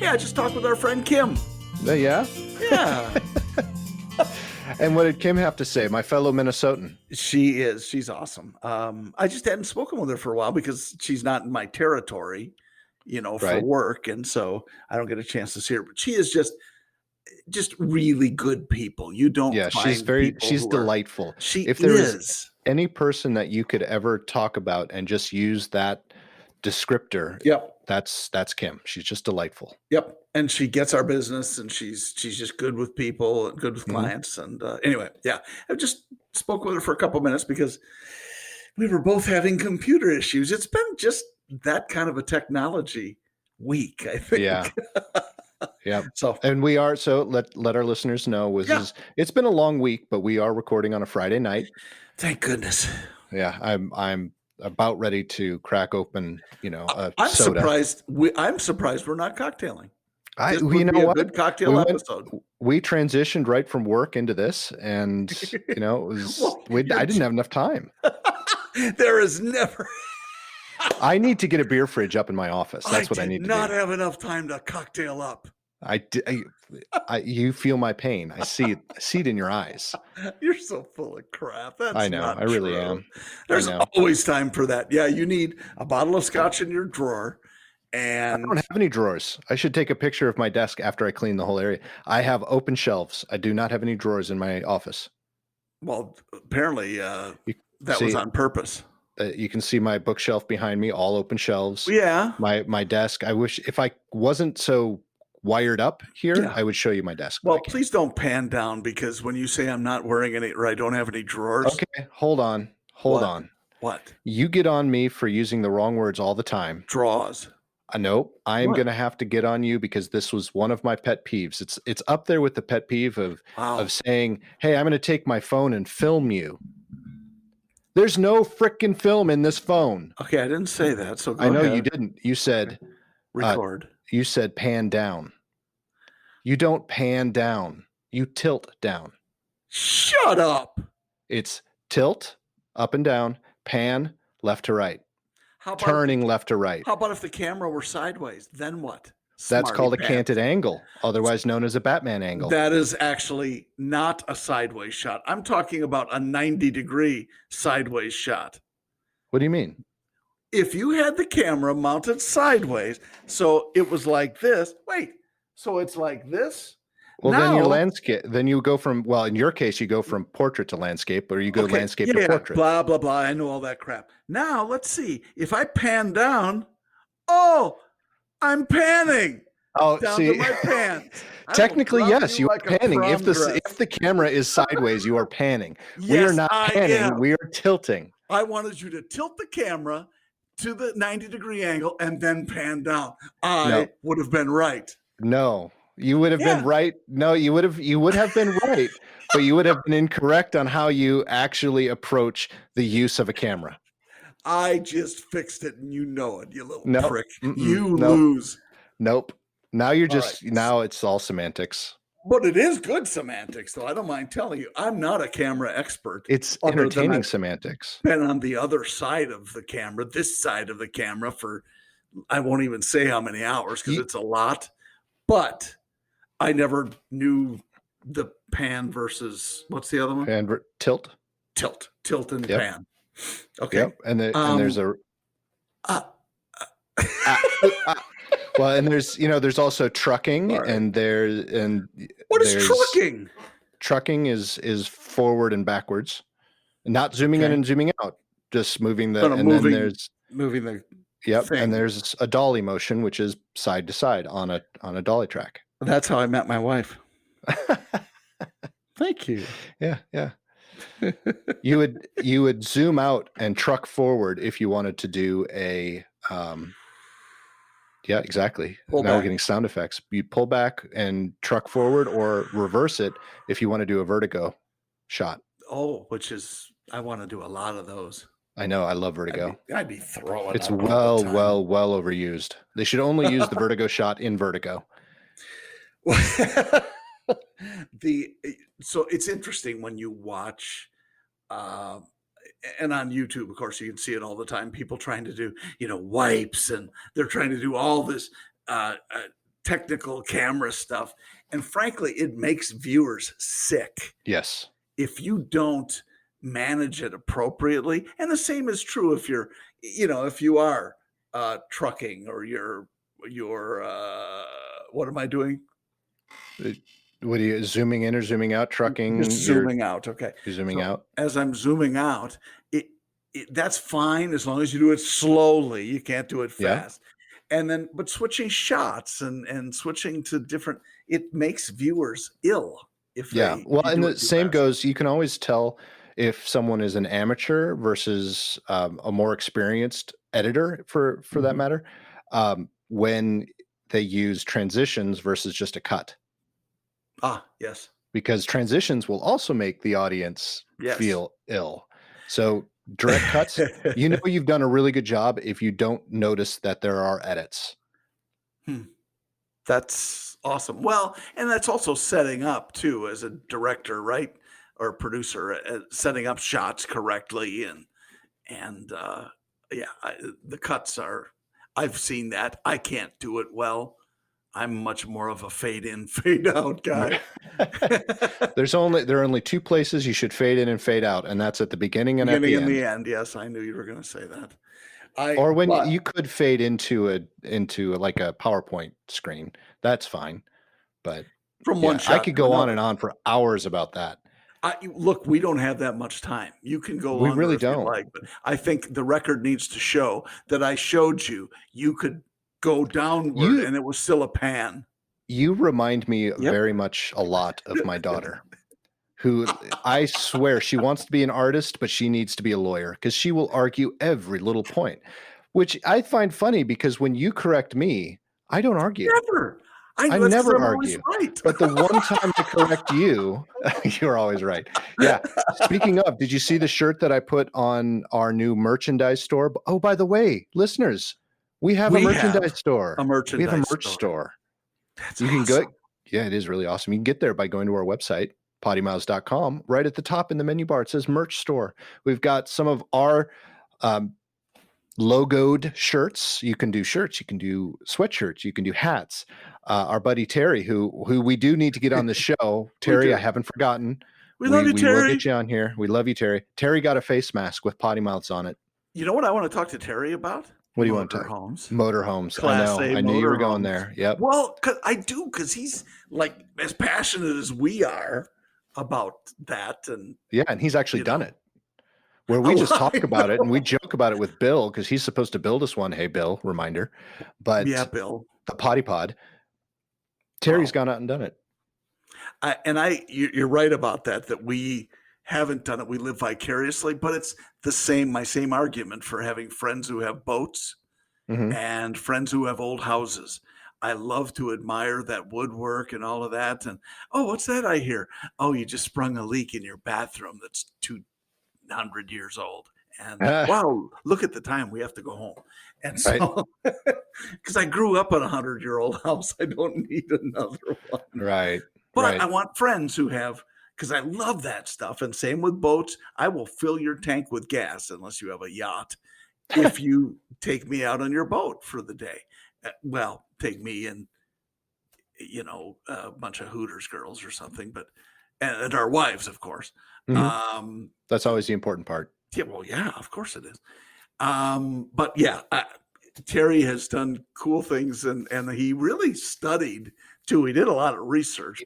Yeah, just talk with our friend Kim. Yeah? Yeah. And what did Kim have to say, my fellow Minnesotan? She's awesome. I just hadn't spoken with her for a while because she's not in my territory, for Right. work. And so I don't get a chance to see her. But she is just really good people. You don't Yeah, find she's delightful. She If there is. was any person that you could ever talk about and just use that descriptor, Yep. that's Kim. She's just delightful. Yep. And she gets our business, and she's just good with people and good with clients. And anyway, yeah, I just spoke with her for a couple minutes because we were both having computer issues. It's been just that kind of a technology week, I think. Yeah. Yeah. So, and let our listeners know it's been a long week, but we are recording on a Friday night. Thank goodness. Yeah, I'm about ready to crack open, a I'm soda. I'm surprised we're not cocktailing. You know what? Good cocktail episode. We transitioned right from work into this, and it was I didn't have enough time. There is never. I need to get a beer fridge up in my office. That's what I need to do. Not have enough time to cocktail up. You feel my pain. I see it in your eyes. You're so full of crap. That's I know. Not I really true. am. There's always time for that. Yeah, you need a bottle of scotch in your drawer. And I don't have any drawers. I should take a picture of my desk after I clean the whole area. I have open shelves. I do not have any drawers in my office. Well, apparently that was on purpose. You can see my bookshelf behind me, all open shelves. Yeah. My desk. I wish if I wasn't so wired up here, I would show you my desk. Well, please don't pan down, because when you say I'm not wearing any, or I don't have any drawers. Okay, hold on. What? You get on me for using the wrong words all the time. Draws. Nope. I'm going to have to get on you because this was one of my pet peeves. It's up there with the pet peeve of saying, "Hey, I'm going to take my phone and film you." There's no frickin' film in this phone. Okay, I didn't say that. So I know you didn't. You said record. You said pan down. You don't pan down. You tilt down. Shut up. It's tilt, up and down, pan, left to right. Turning left to right. How about if the camera were sideways? Then what? That's called a canted angle, otherwise known as a Batman angle. That is actually not a sideways shot. I'm talking about a 90-degree sideways shot. What do you mean? If you had the camera mounted sideways, so it was like this. Wait, so it's like this? Well, then your landscape, then you go from, in your case, you go from portrait to landscape, or you go landscape to portrait. Blah, blah, blah. I know all that crap. Now, let's see. If I pan down, I'm panning. Oh, down see, to my pants. Technically, yes, you are panning. If the camera is sideways, you are panning. Yes, we are not panning. We are tilting. I wanted you to tilt the camera to the 90-degree angle and then pan down. I would have been right. No. You would have been right. No, you would have been right, but you would have been incorrect on how you actually approach the use of a camera. I just fixed it, and you know it, you little prick. You nope. lose. Nope. Now you're now it's all semantics. But it is good semantics, though. I don't mind telling you. I'm not a camera expert. It's entertaining semantics. Been on the other side of the camera, this side of the camera, for I won't even say how many hours, because it's a lot. But I never knew the pan versus, what's the other one? Tilt and pan. Okay. Yep. And there's a well, and there's also trucking, and what is trucking? Trucking is forward and backwards, not zooming in and zooming out, just moving then there's moving the thing. And there's a dolly motion, which is side to side on a dolly track. That's how I met my wife. Thank you. Yeah. You would zoom out and truck forward if you wanted to do a yeah, exactly. Now we're getting sound effects. You pull back and truck forward, or reverse it if you want to do a vertigo shot. Oh, which is, I want to do a lot of those. I know. I love vertigo. I'd be throwing. It's well overused. They should only use the vertigo shot in vertigo. So it's interesting when you watch, and on YouTube, of course, you can see it all the time. People trying to do, wipes, and they're trying to do all this technical camera stuff. And frankly, it makes viewers sick. Yes. If you don't manage it appropriately. And the same is true if you're, if you are trucking or you're what am I doing? What are you, zooming in or zooming out? Trucking? Just zooming out. Okay. You're zooming out. As I'm zooming out, that's fine as long as you do it slowly. You can't do it fast. Yeah. And then, but switching shots and switching to different, it makes viewers ill. Well, and the same goes, you can always tell if someone is an amateur versus a more experienced editor for that matter, when they use transitions versus just a cut. Ah, yes. Because transitions will also make the audience feel ill. So direct cuts, you've done a really good job if you don't notice that there are edits. That's awesome. Well, and that's also setting up too as a director, right? Or producer, setting up shots correctly. And the cuts are, I've seen that. I can't do it well. I'm much more of a fade in, fade out guy. There are only two places you should fade in and fade out, and that's at the beginning and at the end. The end. Yes, I knew you were going to say that. Or when you could fade into like a PowerPoint screen, that's fine. But from one shot, I could go on and on for hours about that. Look, we don't have that much time. You can go. We really don't. But I think the record needs to show that I showed you. You could go downward, and it was still a pan. You remind me very much a lot of my daughter, who I swear she wants to be an artist, but she needs to be a lawyer because she will argue every little point, which I find funny because when you correct me, I don't argue. Never. I never argue. Right. But the one time I correct you, you're always right. Yeah. Speaking of, did you see the shirt that I put on our new merchandise store? Oh, by the way, listeners, we have a merchandise store. We have a merch store. That's you awesome. Can go. Yeah, it is really awesome. You can get there by going to our website, PoddiMouths.com. Right at the top in the menu bar, it says merch store. We've got some of our logoed shirts. You can do shirts. You can do sweatshirts. You can do hats. Our buddy Terry, who we do need to get on the show. Terry, I haven't forgotten. We love you, Terry. We will get you on here. We love you, Terry. Terry got a face mask with PoddiMouths on it. You know what I want to talk to Terry about? What do you want to talk? Motorhomes. I knew you were going there. Yep. Well, because he's like as passionate as we are about that, and and he's actually done it. Where we just talk about it and we joke about it with Bill because he's supposed to build us one. Hey, Bill, reminder. But Bill, the Potty Pod. Terry's gone out and done it. You're right about that. That we haven't done it. We live vicariously, but it's my same argument for having friends who have boats and friends who have old houses. I love to admire that woodwork and all of that. And, what's that I hear? Oh, you just sprung a leak in your bathroom that's 200 years old. And wow, look at the time. We have to go home. And so, because I grew up in a 100-year-old house, I don't need another one. Right. But I want friends who have, because I love that stuff. And same with boats. I will fill your tank with gas unless you have a yacht. If you take me out on your boat for the day, take me and, a bunch of Hooters girls or something, and our wives, of course. Mm-hmm. That's always the important part. Yeah. Well, yeah, of course it is. But yeah, Terry has done cool things and he really studied too. He did a lot of research.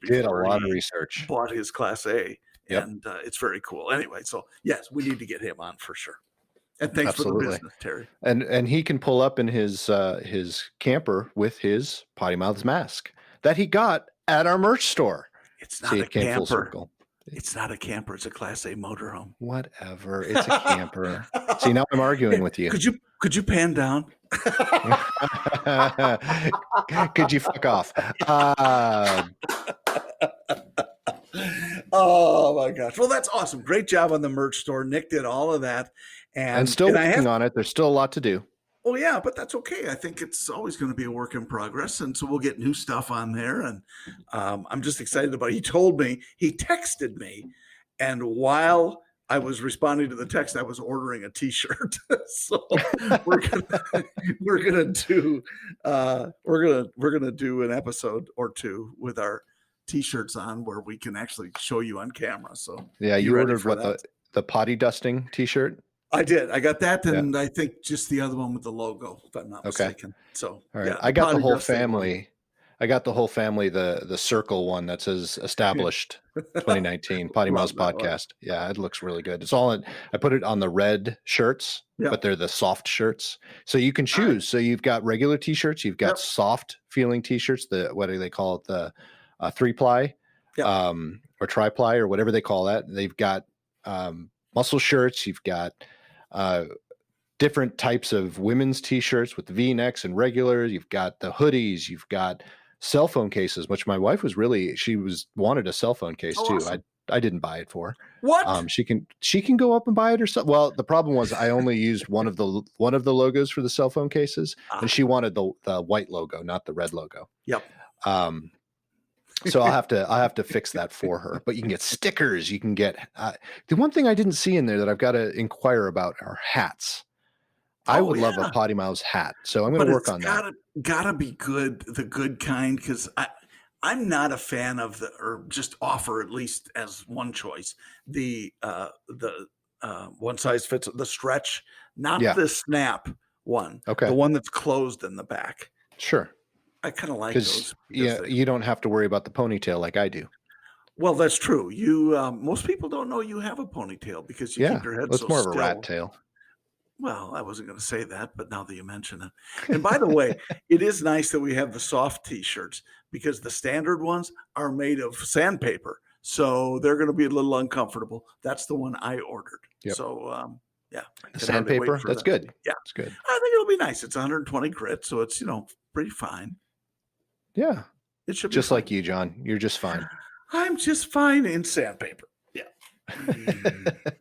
Bought his Class A, and it's very cool. Anyway, so yes, we need to get him on for sure. And thanks for the business, Terry. And he can pull up in his camper with his PoddiMouths mask that he got at our merch store. It's not a camper. It's not a camper. It's a Class A motorhome. Whatever. It's a camper. See, now I'm arguing with you. Could you pan down? Could you fuck off? Oh my gosh. Well, that's awesome. Great job on the merch store. Nick did all of that. And still working on it. There's still a lot to do. Oh yeah, but that's okay. I think it's always going to be a work in progress. And so we'll get new stuff on there. And I'm just excited about it. He texted me. And while I was responding to the text. I was ordering a T-shirt, so we're gonna we're gonna do we're gonna do an episode or two with our T-shirts on where we can actually show you on camera. So Yeah, be you ready ordered for what, that. the potty dusting T-shirt? I did. I got that, Yeah. and I think just the other one with the logo, if I'm not Okay. mistaken. So All right. yeah, I got the potty whole dusting one. family. I got the whole family the circle one that says established 2019 PoddiMouths Love that one. podcast. Yeah, it looks really good. It's all in, I put it on the red shirts, Yeah. but they're the soft shirts. So you can choose. Nice. So you've got regular T-shirts, you've got Yep. soft feeling T-shirts, the what do they call it? The 3-ply Yep. or tri-ply or whatever they call that. They've got muscle shirts, you've got different types of women's T-shirts with V-necks and regular. You've got the hoodies, you've got cell phone cases, which my wife was wanted a cell phone case too. Awesome. I didn't buy it for her. What? She can go up and buy it herself. Well, the problem was I only used one of the logos for the cell phone cases, and she wanted the white logo, not the red logo. Yep. So I'll have to fix that for her. But you can get stickers. You can get the one thing I didn't see in there that I've got to inquire about are hats. I would love a PoddiMouths hat, so I'm going to work on that. Gotta be good, the good kind, because I'm not a fan of or just offer at least as one choice the one size fits the stretch, not the snap one. Okay, the one that's closed in the back. Sure, I kind of like those. Yeah, you don't have to worry about the ponytail like I do. Well, that's true. You most people don't know you have a ponytail because you keep your head so more still. of a rat tail. Well, I wasn't going to say that, but now that you mention it. And by the way, it is nice that we have the soft T-shirts because the standard ones are made of sandpaper. So they're going to be a little uncomfortable. That's the one I ordered. Yep. So, yeah. The sandpaper? That's good. Yeah. It's good. I think it'll be nice. It's 120 grit, so it's, pretty fine. Yeah. It should be just fine. Like you, John. You're just fine. I'm just fine in sandpaper. Yeah.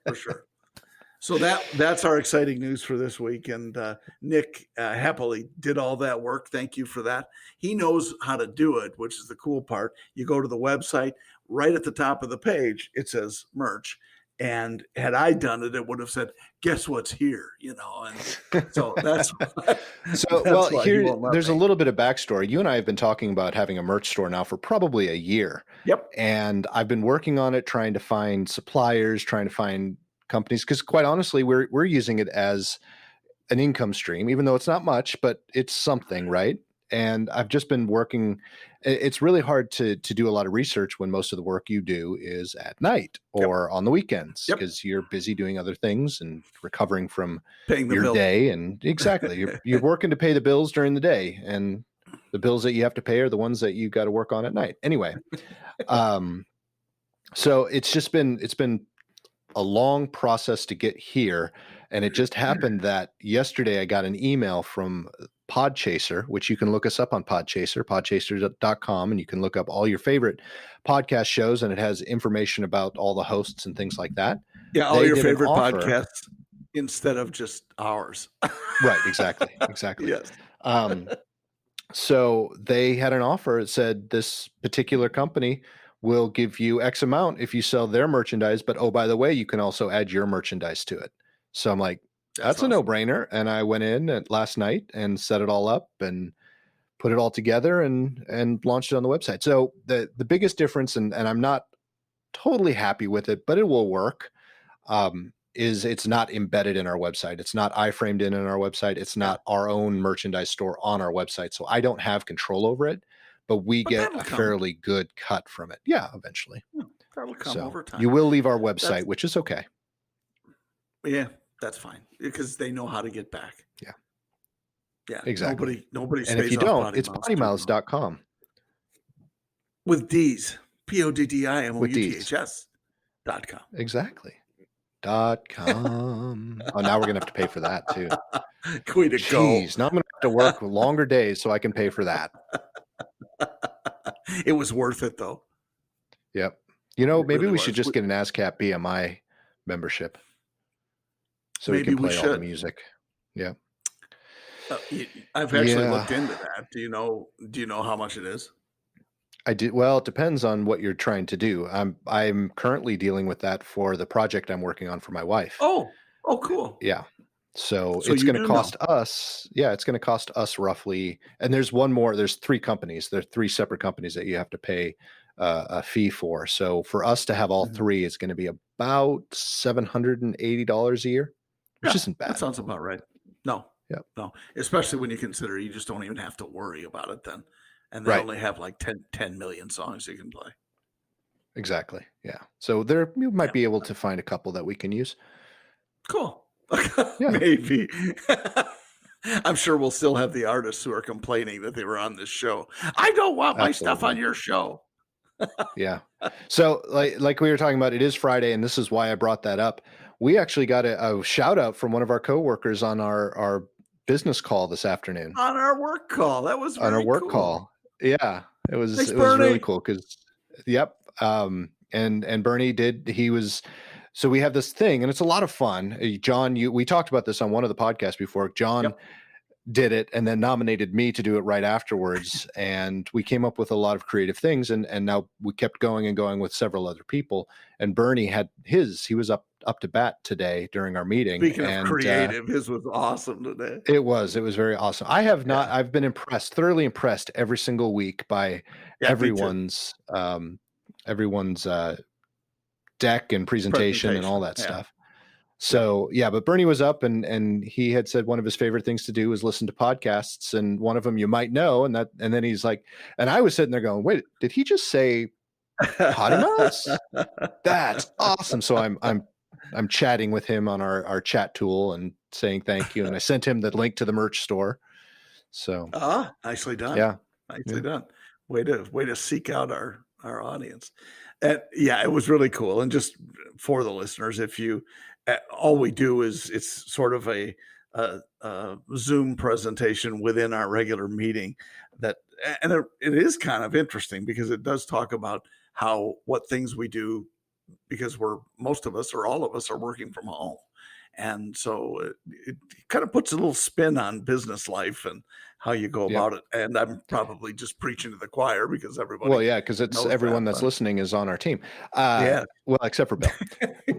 For sure. So that's our exciting news for this week. And Nick happily did all that work. Thank you for that. He knows how to do it, which is the cool part. You go to the website, right at the top of the page, it says merch. And had I done it, it would have said, guess what's here, And so that's there's a little bit of backstory. You and I have been talking about having a merch store now for probably a year. Yep. And I've been working on it, trying to find suppliers, trying to find companies, because quite honestly, we're using it as an income stream, even though it's not much, but it's something, right? And I've just been working. It's really hard to do a lot of research when most of the work you do is at night or on the weekends because you're busy doing other things and recovering from your day. And exactly, you're working to pay the bills during the day, and the bills that you have to pay are the ones that you got to work on at night. Anyway, so it's been a long process to get here. And it just happened that yesterday I got an email from Podchaser, which you can look us up on podchaser.com, and you can look up all your favorite podcast shows, and it has information about all the hosts and things like that. Yeah, all your favorite podcasts instead of just ours. Right, exactly. Yes. So they had an offer. It said this particular company will give you X amount if you sell their merchandise, but oh, by the way, you can also add your merchandise to it. So I'm like, that's awesome. A no-brainer. And I went in last night and set it all up and put it all together and launched it on the website. So the biggest difference, and I'm not totally happy with it, but it will work, is it's not embedded in our website. It's not iframed in our website. It's not our own merchandise store on our website. So I don't have control over it, but we get a fairly good cut from it. Yeah, eventually. That'll come over time. You will leave our website, which is okay. Yeah, that's fine because they know how to get back. Yeah, exactly. Nobody. And if you don't, it's PoddiMouths.com with D's, PoddiMouths.com. Exactly. .com. Oh, now we're gonna have to pay for that too. Way to go! Now I'm gonna have to work longer days so I can pay for that. It was worth it though. Yep. Maybe we should just get an ASCAP BMI membership. So maybe we can play all the music. Yeah. I've actually looked into that. Do you know how much it is? I do. Well, it depends on what you're trying to do. I'm currently dealing with that for the project I'm working on for my wife. Oh, cool. Yeah. So So it's you going to do know. cost us, yeah, it's going to cost us roughly, and there's one more, there's three companies, there are three separate companies that you have to pay a fee for. So for us to have all Mhm. three, it's going to be about $780 a year, which Yeah, isn't that bad. sounds about right. No, Yep. no, especially when you consider you just don't even have to worry about it then. And they Right. only have like 10 million songs you can play. Exactly. Yeah. So there, you might Yeah, be able to find a couple that we can use. cool. Yeah. Maybe. I'm sure we'll still have the artists who are complaining that they were on this show. I don't want my stuff on Absolutely. your show. Yeah. So like we were talking about, it is Friday, and this is why I brought that up. We actually got a shout out from one of our coworkers on our business call this afternoon, On our work call. That was on our very work cool. call. Yeah, Thanks, it was really Bernie. cool because, yep. And Bernie he was, so we have this thing, and it's a lot of fun. John, we talked about this on one of the podcasts before. John Yep. did it and then nominated me to do it right afterwards, and we came up with a lot of creative things, and now we kept going and going with several other people, and Bernie had he was up to bat today during our meeting, Speaking of and creative, his was awesome today. it was very awesome. Yeah. I've been impressed, thoroughly impressed every single week by Yeah, me too. everyone's deck and presentation and all Presentation. that Yeah. stuff. So yeah, but Bernie was up, and he had said one of his favorite things to do was listen to podcasts, and one of them you might know, and then he's like, and I was sitting there going, wait, did he just say PoddiMouths? That's awesome. So I'm chatting with him on our chat tool and saying thank you, and I sent him the link to the merch store. So Nicely done. yeah, Nicely done. Way to seek out our audience. And yeah, it was really cool. And just for the listeners, if you all we do is it's sort of a Zoom presentation within our regular meeting that, and it is kind of interesting because it does talk about what things we do, because most of us or all of us are working from home. And so it kind of puts a little spin on business life and how you go yep. about it. And I'm probably just preaching to the choir because everybody. Well, yeah, because it's everyone that's listening is on our team. Yeah. Well, except for Bill.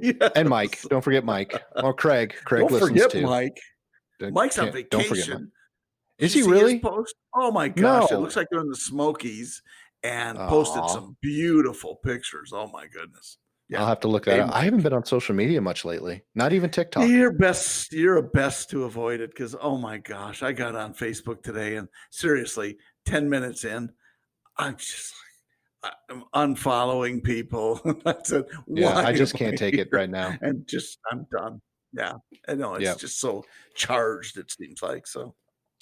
Yes. And Mike. Don't forget Mike. Or Craig. Don't listens forget too. Mike. Mike's on vacation. Don't forget Mike. Is he really? His post? Oh my gosh! No. It looks like they're in the Smokies and posted some beautiful pictures. Oh my goodness! Yeah. I'll have to look that up. I haven't been on social media much lately. Not even TikTok. You're best to avoid it because, oh my gosh, I got on Facebook today and seriously, 10 minutes in, I'm just like, I'm unfollowing people. I said, yeah, why I just can't take it right now. And I'm done. Yeah. I know it's just so charged, it seems like. So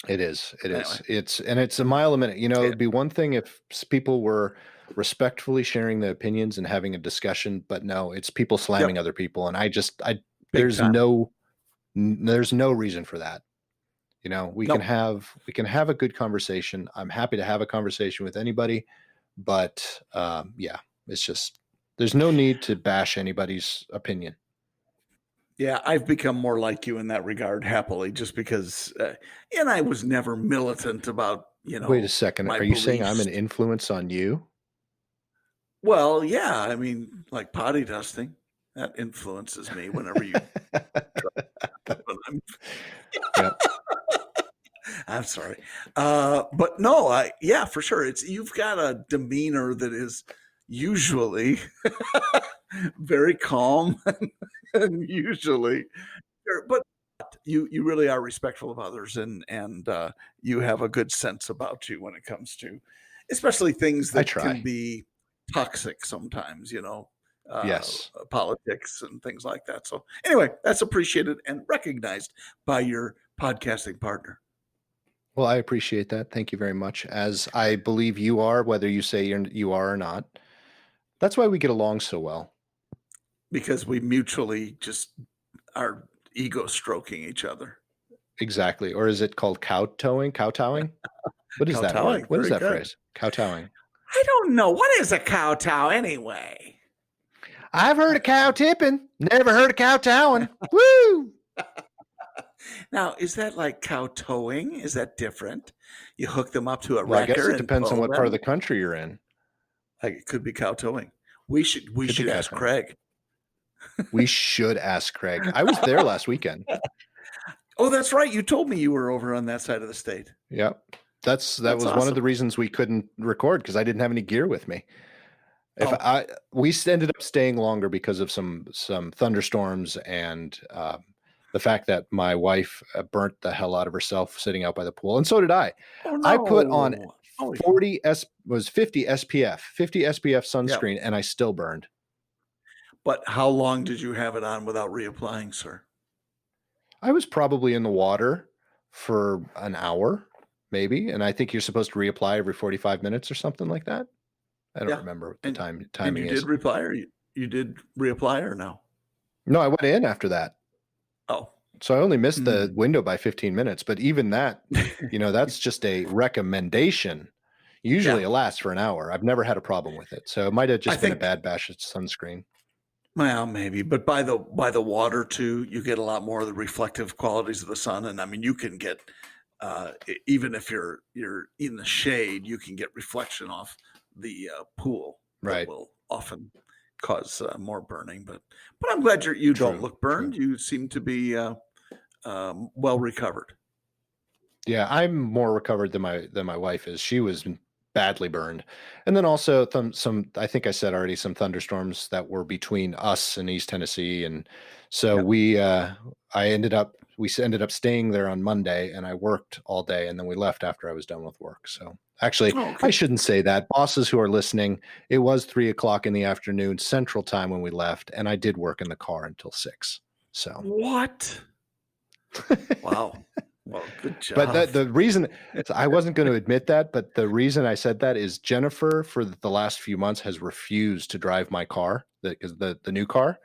it is. Anyway. It's a mile a minute. You know, it'd be one thing if people were respectfully sharing their opinions and having a discussion, but no, it's people slamming other people. And there's no reason for that. You know, we can have a good conversation. I'm happy to have a conversation with anybody, but yeah, it's just, there's no need to bash anybody's opinion. Yeah, I've become more like you in that regard, happily, just because, and I was never militant about, Wait a second. Are you saying I'm an influence on you? Well, yeah. I mean, like potty dusting, that influences me whenever you. I'm sorry. But no, yeah, for sure. You've got a demeanor that is usually very calm and usually, but you really are respectful of others, and you have a good sense about you when it comes to, especially things that can be toxic sometimes, yes, politics and things like that. So anyway, that's appreciated and recognized by your podcasting partner. Well, I appreciate that. Thank you very much. As I believe you are, whether you say you are or not. That's why we get along so well. Because we mutually just are ego stroking each other. Exactly. Or is it called kowtowing? Kowtowing? What is that word? What is that phrase? Kowtowing. I don't know. What is a kowtow anyway? I've heard of cow tipping. Never heard of kowtowing. Woo! Now, is that like kowtowing? Is that different? You hook them up to a well, wrecker. I guess it depends on what part of the country you're in. Like it could be cow towing. We Could be should ask cowtown. Craig. We should ask Craig. I was there last weekend. Oh, that's right. You told me you were over on that side of the state. Yep. That was That's one of awesome. the reasons we couldn't record, because I didn't have any gear with me. Oh. We ended up staying longer because of some thunderstorms and the fact that my wife burnt the hell out of herself sitting out by the pool, and so did I. Oh I put on no. Oh, 50 SPF sunscreen, yep. and I still burned. But how long did you have it on without reapplying, sir? I was probably in the water for an hour, maybe, and I think you're supposed to reapply every 45 minutes or something like that. I don't remember what the timing and you is. did reply, or you did reapply, or no? No, I went in after that. Oh. So I only missed the window by 15 minutes, but even that, that's just a recommendation. Usually it lasts for an hour. I've never had a problem with it. So it might have just been a bad batch of sunscreen. Well, maybe, but by the water too, you get a lot more of the reflective qualities of the sun. And I mean, you can get even if you're in the shade, you can get reflection off the pool. Right. That will often cause more burning. But I'm glad you don't look burned. True. You seem to be well recovered. Yeah, I'm more recovered than my wife is. She was badly burned, and then also some I think I said already, some thunderstorms that were between us and East Tennessee, and so we ended up staying there on Monday, and I worked all day, and then we left after I was done with work. So actually, I shouldn't say that. Bosses who are listening, it was 3:00 in the afternoon Central Time when we left, and I did work in the car until 6. So what? Wow. Well, good job. But the reason I wasn't going to admit that, but the reason I said that is Jennifer for the last few months has refused to drive my car, the new car,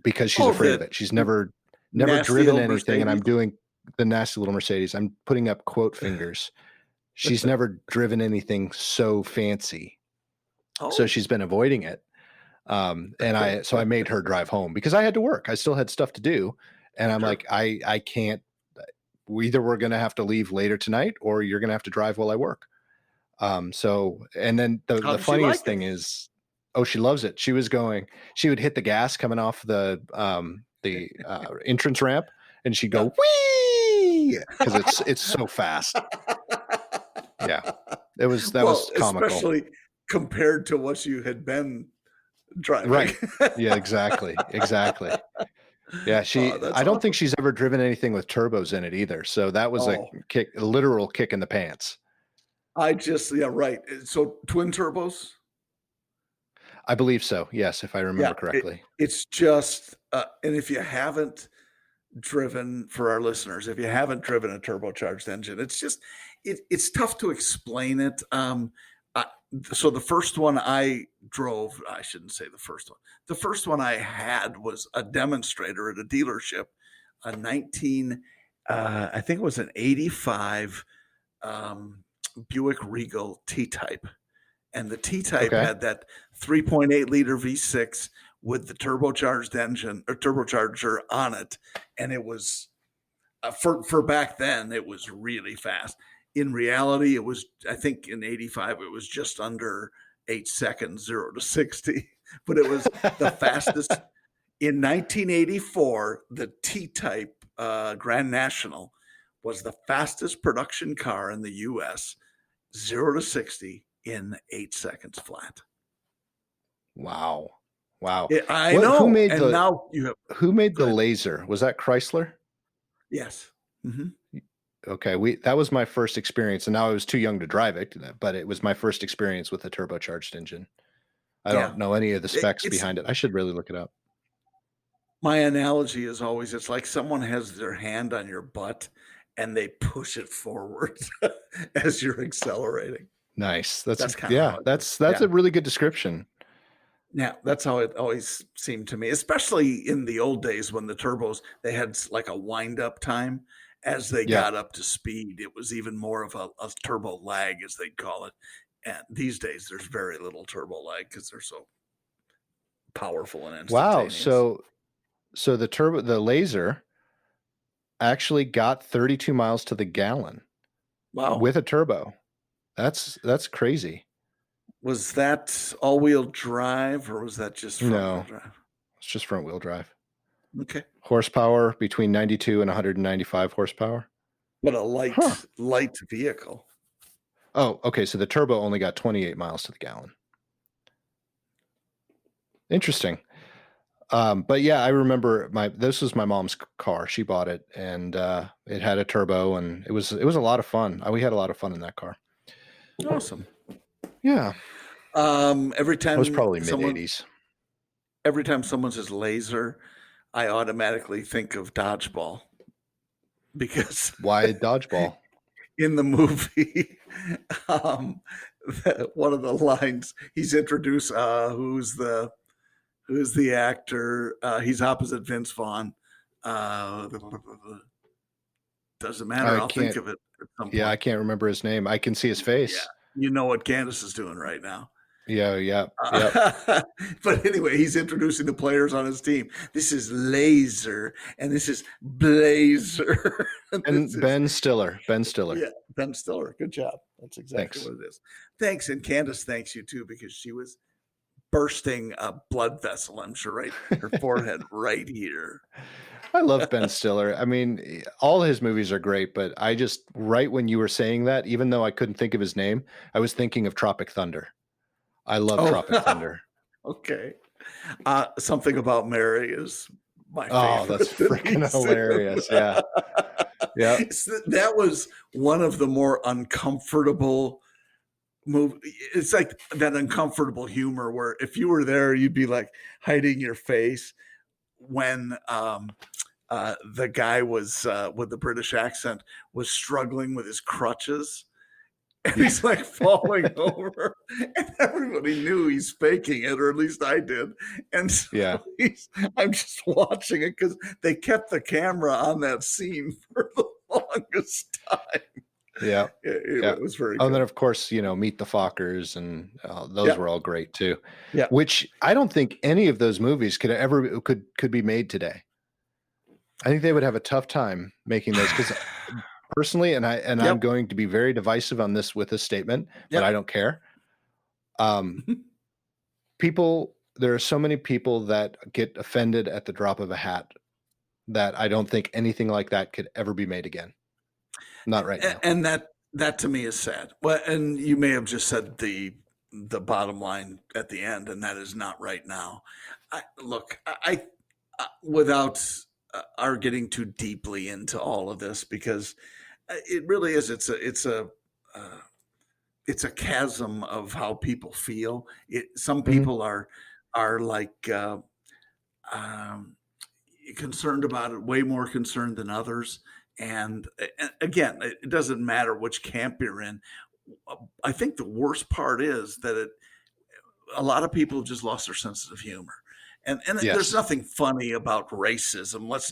because she's afraid of it. She's never driven anything, Mercedes. And I'm doing the nasty little Mercedes. I'm putting up quote fingers. She's never driven anything so fancy, so she's been avoiding it. And I made her drive home because I had to work. I still had stuff to do, and I'm like, I can't. Either we're going to have to leave later tonight, or you're going to have to drive while I work. So, and then the funniest thing is, she loves it. She would hit the gas coming off the entrance ramp, and she'd go, whee, because it's so fast. Yeah, that was comical. Especially compared to what you had been driving. Right. Yeah, exactly. Yeah, I don't think she's ever driven anything with turbos in it either. So that was a literal kick in the pants. Right. So twin turbos? I believe so. Yes, if I remember correctly. It's just, and if you haven't driven, for our listeners, if you haven't driven a turbocharged engine, it's just, it's tough to explain it. So the first one I drove, I shouldn't say the first one. The first one I had was a demonstrator at a dealership, a I think it was an 85 Buick Regal T-Type. And the T-Type had that 3.8 liter V6 with the turbocharged engine or turbocharger on it. And it was, for back then, it was really fast. In reality, it was, I think in 85, it was just under 8 seconds, 0 to 60. But it was the fastest. In 1984, the T-Type Grand National was the fastest production car in the U.S., 0 to 60 in 8 seconds flat. Wow. I know. Who made the Laser? Was that Chrysler? Yes. Mm-hmm. Okay, that was my first experience, and now I was too young to drive it, but it was my first experience with a turbocharged engine. I don't know any of the specs behind it. I should really look it up. My analogy is always, it's like someone has their hand on your butt and they push it forward as you're accelerating. Nice. That's a really good description. Yeah, that's how it always seemed to me, especially in the old days when the turbos, they had like a wind-up time. As they got up to speed, it was even more of a turbo lag, as they'd call it. And these days, there's very little turbo lag because they're so powerful and instantaneous. Wow. So the Laser actually got 32 miles to the gallon. Wow. With a turbo. That's crazy. Was that all-wheel drive or was that just front-wheel No, drive? it's just front wheel drive. Okay. Horsepower between 92 and 195 horsepower. But a Huh. light vehicle. Oh, okay. So the turbo only got 28 miles to the gallon. Interesting. But yeah, I remember this was my mom's car. She bought it, and it had a turbo, and it was a lot of fun. We had a lot of fun in that car. Awesome. Yeah. Every It was time probably mid 80s. every time someone says laser, I automatically think of dodgeball because Why dodgeball? in the movie, um, one of the lines he's introduced, who's the actor? He's opposite Vince Vaughn. Doesn't matter. I I'll think can't. of it at some Yeah, I point. can't remember his name. I can see his Yeah, face. you know what Candace is doing right now. Yeah, yep. But anyway, he's introducing the players on his team. This is Laser, and this is Blazer. And Ben Stiller. Yeah, Ben Stiller. Good job. That's exactly Thanks. what it is. Thanks, and Candace thanks you too because she was bursting a blood vessel. I'm sure, right, her forehead right here. I love Ben Stiller. I mean, all his movies are great, but right when you were saying that, even though I couldn't think of his name, I was thinking of Tropic Thunder. I love Tropic Thunder. Okay. Something About Mary is my favorite. Oh, that's freaking hilarious. Yeah. Yeah. That was one of the more uncomfortable movie. It's like that uncomfortable humor where if you were there, you'd be like hiding your face when the guy was with the British accent was struggling with his crutches. And he's like falling over, and everybody knew he's faking it, or at least I did. And so Yeah. I'm just watching it because they kept the camera on that scene for the longest time. Yeah. It was very good. And then, of course, Meet the Fockers, and those were all great too. Yeah. Which I don't think any of those movies could be made today. I think they would have a tough time making those because personally, and I'm going to be very divisive on this with this statement, but I don't care. There are so many people that get offended at the drop of a hat that I don't think anything like that could ever be made again. Not right now. And that to me is sad. Well, and you may have just said the bottom line at the end, and that is not right now. Without our getting too deeply into all of this, because it really is. It's a chasm of how people feel. Some people are like concerned about it, way more concerned than others. And again, it doesn't matter which camp you're in. I think the worst part is that a lot of people just lost their sense of humor. And there's nothing funny about racism. Let's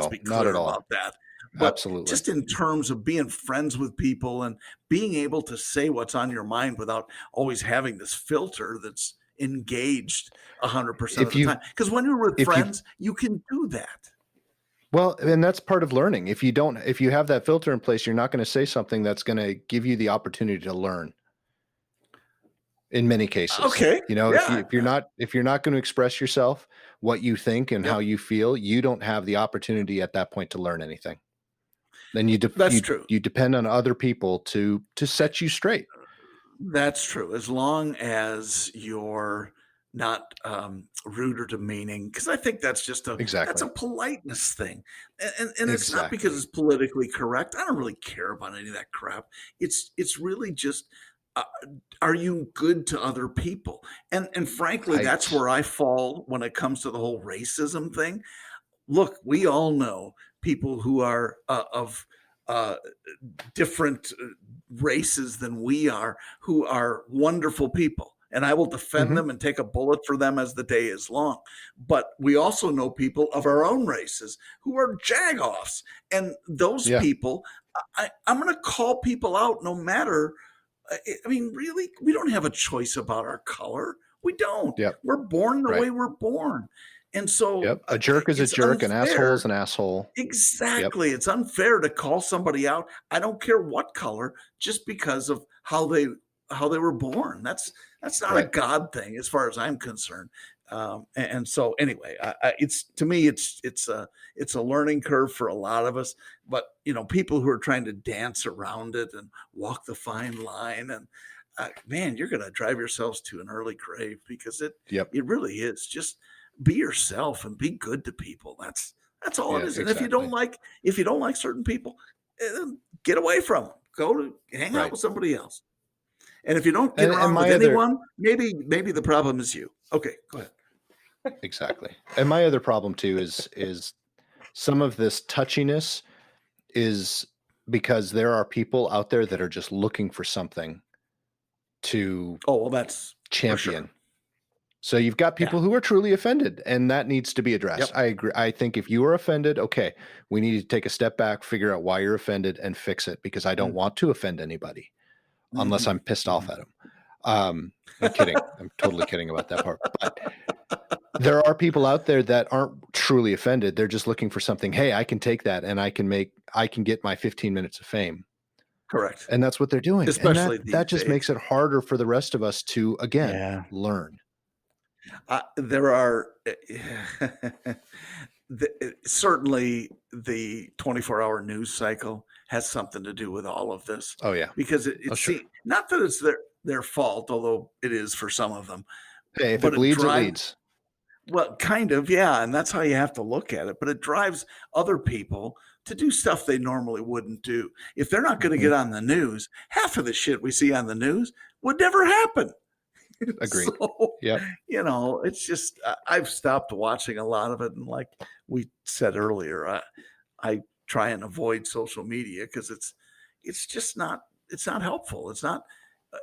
be clear about that. But absolutely, just in terms of being friends with people and being able to say what's on your mind without always having this filter that's engaged 100% of the time. Because when you're with friends, you can do that. Well, and that's part of learning. If you have that filter in place, you're not going to say something that's going to give you the opportunity to learn. In many cases, okay, if you're not going to express yourself, what you think and how you feel, you don't have the opportunity at that point to learn anything. Then that's true. You depend on other people to set you straight. That's true. As long as you're not rude or demeaning, because I think that's just that's a politeness thing, and it's not because it's politically correct. I don't really care about any of that crap. It's really just are you good to other people? And frankly, that's where I fall when it comes to the whole racism thing. Look, we all know people who are of different races than we are, who are wonderful people. And I will defend them and take a bullet for them as the day is long. But we also know people of our own races who are jagoffs. And those people, I'm going to call people out no matter. I mean, really, we don't have a choice about our color. We don't. We're born the way we're born. And so a jerk is a jerk, an asshole is an asshole. Exactly. It's unfair to call somebody out. I don't care what color, just because of how they how they were born. That's not a Right. God thing as far as I'm concerned. And so anyway, it's to me, it's a learning curve for a lot of us. But people who are trying to dance around it and walk the fine line, and man, you're going to drive yourselves to an early grave, because Yep. it really is. Just be yourself and be good to people. That's all it Yeah, is. And exactly. if you don't like certain people, get away from them. Go to hang out Right. with somebody else. And if you don't get And along with my other anyone, maybe the problem is you. Okay, go ahead. exactly. And my other problem too is some of this touchiness is because there are people out there that are just looking for something to Oh, well, that's for champion. sure. So you've got Yeah. people who are truly offended, and that needs to be addressed. Yep. I agree. I think if you are offended, okay, we need to take a step back, figure out why you're offended, and fix it, because I don't want to offend anybody unless I'm pissed off at them. I'm kidding. I'm totally kidding about that part. But there are people out there that aren't truly offended. They're just looking for something. Hey, I can take that and I can get my 15 minutes of fame. Correct. And that's what they're doing. Especially And these that just days. makes it harder for the rest of us to, again, learn. There are certainly the 24-hour news cycle has something to do with all of this. Oh, yeah. Because it's sure. not that it's their fault, although it is for some of them. Hey, if but it bleeds, it leads. Well, kind of, yeah, and that's how you have to look at it. But it drives other people to do stuff they normally wouldn't do. If they're not going to get on the news, half of the shit we see on the news would never happen. Agreed. So, Yep. it's just I've stopped watching a lot of it, and like we said earlier, I try and avoid social media because it's just not helpful. It's not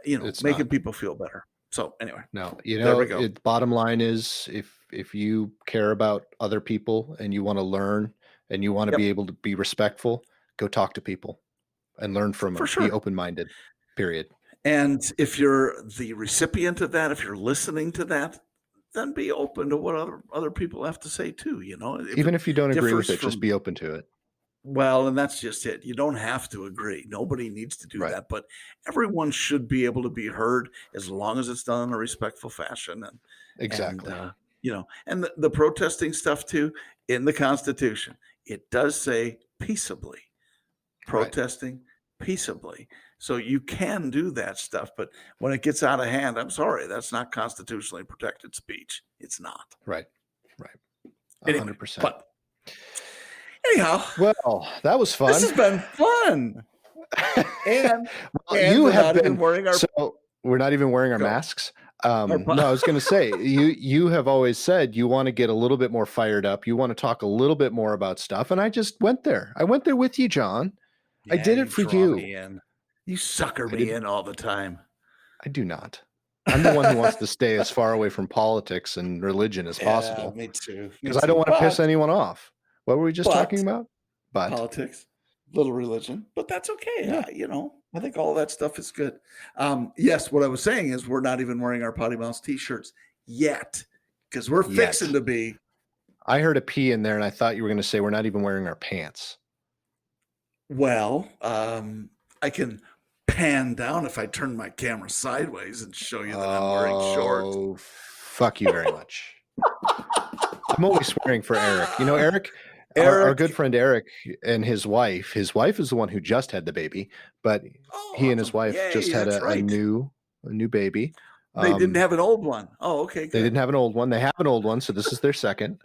It's making not. people feel better. So anyway, No, there we go. Bottom line is if you care about other people and you want to learn and you want to be able to be respectful, go talk to people and learn from them. For sure. Be open-minded, period. And if you're the recipient of that, if you're listening to that, then be open to what other people have to say too. Even if you don't agree with it, just be open to it. Well, and that's just it. You don't have to agree. Nobody needs to do that, but everyone should be able to be heard as long as it's done in a respectful fashion. And exactly. And the protesting stuff too, in the Constitution, it does say peaceably, protesting peaceably. So you can do that stuff, but when it gets out of hand, I'm sorry, that's not constitutionally protected speech. It's not. Right. 100%. But anyhow, well, that was fun. This has been fun. And you have been wearing our. So we're not even wearing our masks. No, I was going to say you have always said you want to get a little bit more fired up. You want to talk a little bit more about stuff, and I just went there. I went there with you, John. I did it for you. You sucker me in all the time. I do not. I'm the one who wants to stay as far away from politics and religion as possible. Me too. Because I don't want to piss anyone off. What were we just talking about? Politics, little religion, but that's okay. Yeah. I think all that stuff is good. Yes, what I was saying is we're not even wearing our PoddiMouths t-shirts yet because we're fixing to be. I heard a P in there, and I thought you were going to say we're not even wearing our pants. Well, I can pan down if I turn my camera sideways and show you that I'm wearing shorts. Oh, fuck you very much. I'm always swearing for Eric. Eric, our good friend Eric and his wife. His wife is the one who just had the baby, but he and his wife just had a new baby. They didn't have an old one. Oh, okay. Good. They didn't have an old one. They have an old one, so this is their second.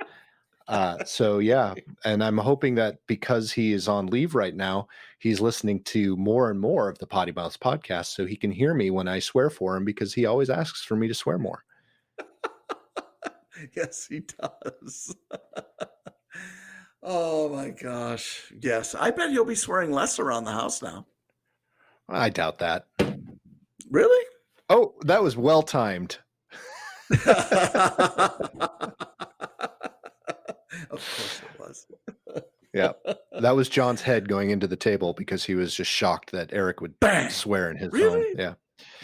So yeah, and I'm hoping that because he is on leave right now, he's listening to more and more of the PoddiMouths podcast, so he can hear me when I swear for him, because he always asks for me to swear more. Yes, he does. Oh my gosh. Yes. I bet he'll be swearing less around the house now. I doubt that. Really? Oh, that was well timed. Of course it was. Yeah. That was John's head going into the table because he was just shocked that Eric would swear in his home. Yeah.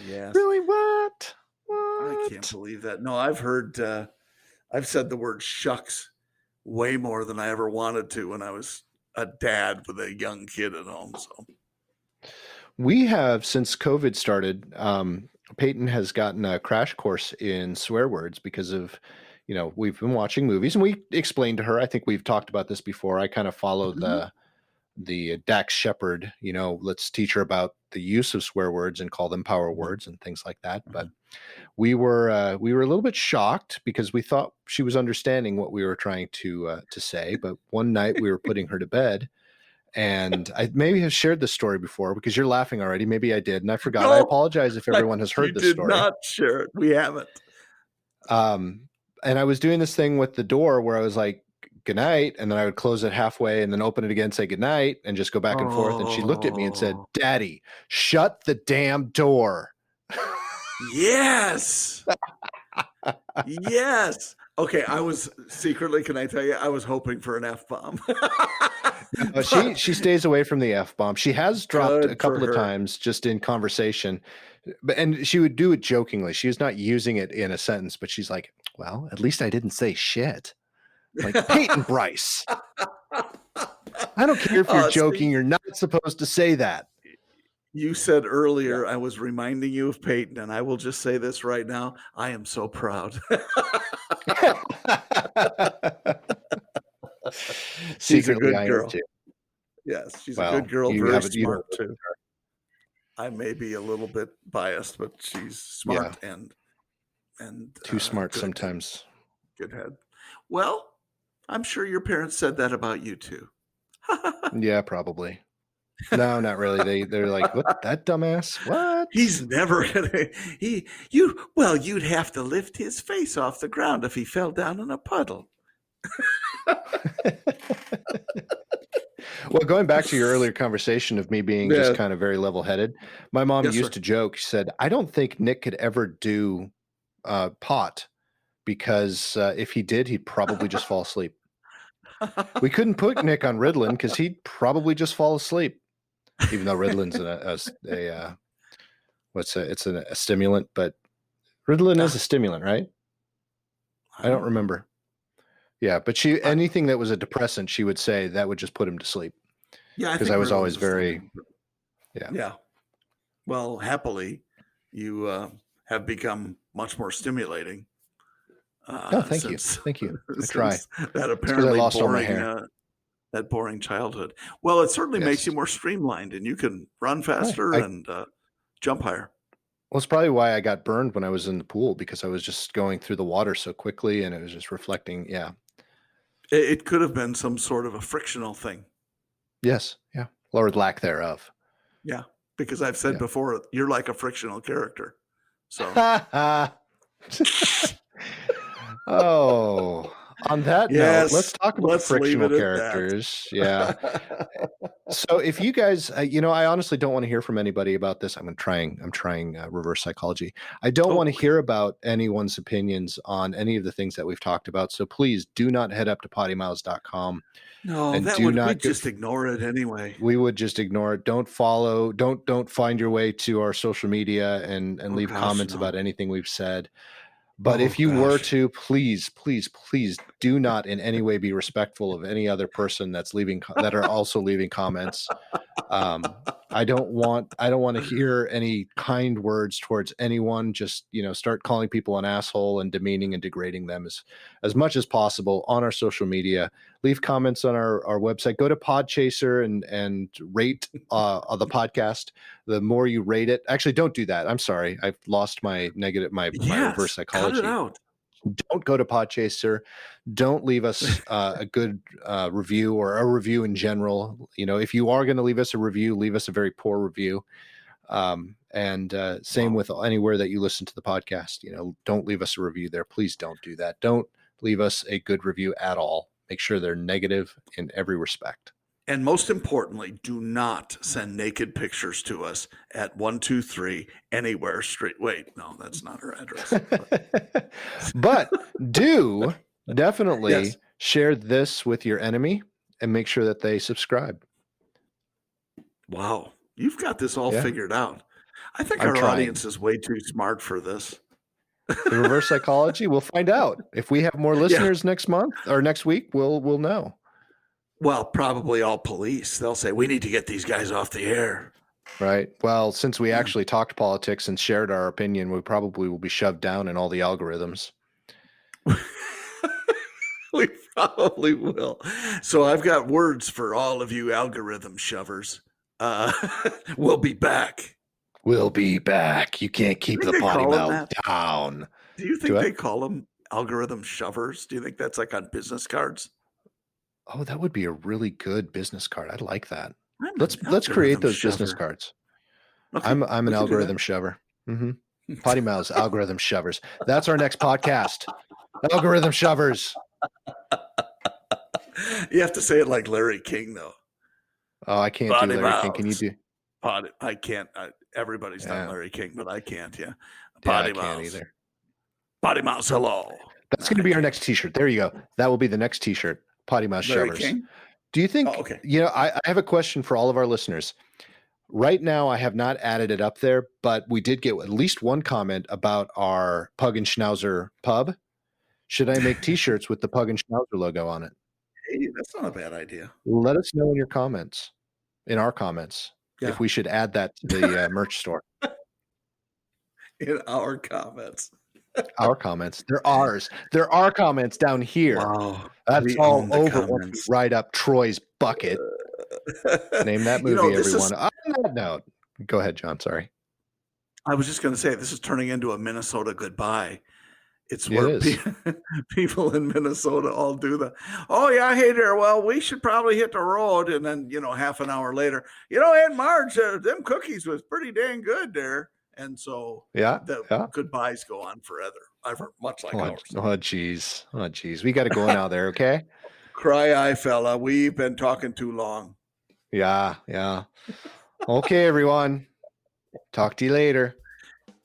Yes. Really? What? I can't believe that. No, I've said the word shucks way more than I ever wanted to when I was a dad with a young kid at home. So, We have, since COVID started, Peyton has gotten a crash course in swear words because of, we've been watching movies, and we explained to her, I think we've talked about this before. I kind of follow the Dax Shepard, let's teach her about the use of swear words and call them power words and things like that. But we were a little bit shocked because we thought she was understanding what we were trying to say. But one night we were putting her to bed, and I maybe have shared this story before because you're laughing already. Maybe I did, and I forgot. No, I apologize if everyone has heard this story. You did not share it. We haven't. And I was doing this thing with the door where I was like, good night, and then I would close it halfway and then open it again, say good night, and just go back and forth. And she looked at me and said, Daddy, shut the damn door. Yes. Yes. Okay, I was secretly, can I tell you, I was hoping for an F-bomb. She stays away from the F-bomb. She has dropped a couple of times just in conversation, and she would do it jokingly. She was not using it in a sentence, but she's like, well, at least I didn't say shit. Like, Peyton Bryce. I don't care if you're joking. You're not supposed to say that. You said earlier, I was reminding you of Peyton, and I will just say this right now. I am so proud. She's a good girl. Yes, she's a good girl. Very smart too. I may be a little bit biased, but she's smart and too smart sometimes. Good head. Well, I'm sure your parents said that about you too. Yeah, probably. No, not really. They're like, what, that dumbass? What? He's never gonna. You'd have to lift his face off the ground if he fell down in a puddle. Well, going back to your earlier conversation of me being just kind of very level-headed, my mom used to joke. She said, I don't think Nick could ever do pot because if he did, he'd probably just fall asleep. We couldn't put Nick on Ritalin because he'd probably just fall asleep, even though Ritalin's a stimulant, but Ritalin is a stimulant, right? I don't remember. Yeah, but anything that was a depressant, she would say that would just put him to sleep. Yeah, because I was always very, yeah. Well, happily, you have become much more stimulating. Thank you. I try. That apparently I lost all my hair. That boring childhood. Well, it certainly makes you more streamlined, and you can run faster and jump higher. Well, it's probably why I got burned when I was in the pool, because I was just going through the water so quickly, and it was just reflecting. Yeah. It could have been some sort of a frictional thing. Yes. Yeah. Or lack thereof. Yeah. Because I've said before, you're like a frictional character. So. Oh, on that note, let's talk about frictional characters. Yeah. So if you guys, I honestly don't want to hear from anybody about this. I'm trying reverse psychology. I don't want to hear about anyone's opinions on any of the things that we've talked about. So please do not head up to PoddiMouths.com. No, and we'd just ignore it anyway. We would just ignore it. Don't follow. Don't find your way to our social media and leave comments about anything we've said. But if you were to, please do not in any way be respectful of any other person that are also leaving comments. I don't want to hear any kind words towards anyone. Just, start calling people an asshole and demeaning and degrading them as much as possible on our social media. Leave comments on our website. Go to Podchaser and rate the podcast. The more you rate it, actually, don't do that. I'm sorry, I've lost my reverse psychology. Cut it out. Don't go to Podchaser. Don't leave us a good review or a review in general. If you are going to leave us a review, leave us a very poor review. And same with anywhere that you listen to the podcast. Don't leave us a review there. Please don't do that. Don't leave us a good review at all. Make sure they're negative in every respect. And most importantly, do not send naked pictures to us at 123 Anywhere Street. Wait, no, that's not our address. But do definitely share this with your enemy and make sure that they subscribe. Wow. You've got this all figured out. I think our audience is way too smart for this. The reverse psychology, we'll find out. If we have more listeners next month or next week, we'll know. Well, probably all police. They'll say, we need to get these guys off the air. Right. Well, since we actually talked politics and shared our opinion, we probably will be shoved down in all the algorithms. We probably will. So I've got words for all of you algorithm shovers. We'll be back. We'll be back. You can't keep the potty mouth down. Do you think they call them algorithm shovers? Do you think that's like on business cards? Oh, that would be a really good business card. I'd like that. Let's create those business cards. Okay, I'm an algorithm shover. Mm-hmm. PoddiMouths, algorithm shovers. That's our next podcast. Algorithm shovers. You have to say it like Larry King, though. Oh, I can't do Larry King. Can you do? I can't. Everybody's done Larry King, but I can't. Yeah. I can't either. PoddiMouths, hello. That's going to be our next T-shirt. There you go. That will be the next T-shirt. PoddiMouths shovers. King? Do you think? Oh, okay. I have a question for all of our listeners. Right now, I have not added it up there, but we did get at least one comment about our Pug and Schnauzer pub. Should I make T-shirts with the Pug and Schnauzer logo on it? Hey, that's not a bad idea. Let us know in your comments, if we should add that to the merch store. In our comments. Our comments. They're ours. There are comments down here. Wow. That's all over once we write up Troy's bucket. Name that movie, everyone. On that note, go ahead, John. Sorry. I was just going to say, this is turning into a Minnesota goodbye. It's where people in Minnesota all do the, oh, yeah, hey there, well, we should probably hit the road. And then, half an hour later, Aunt Marge, them cookies was pretty dang good there. And so the goodbyes go on forever, much like ours. Oh, geez. We got to go now there, okay? Cry-eye, fella. We've been talking too long. Yeah. Okay, everyone. Talk to you later.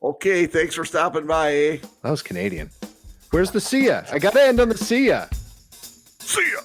Okay, thanks for stopping by, eh? That was Canadian. Where's the see ya? I got to end on the see ya. See ya.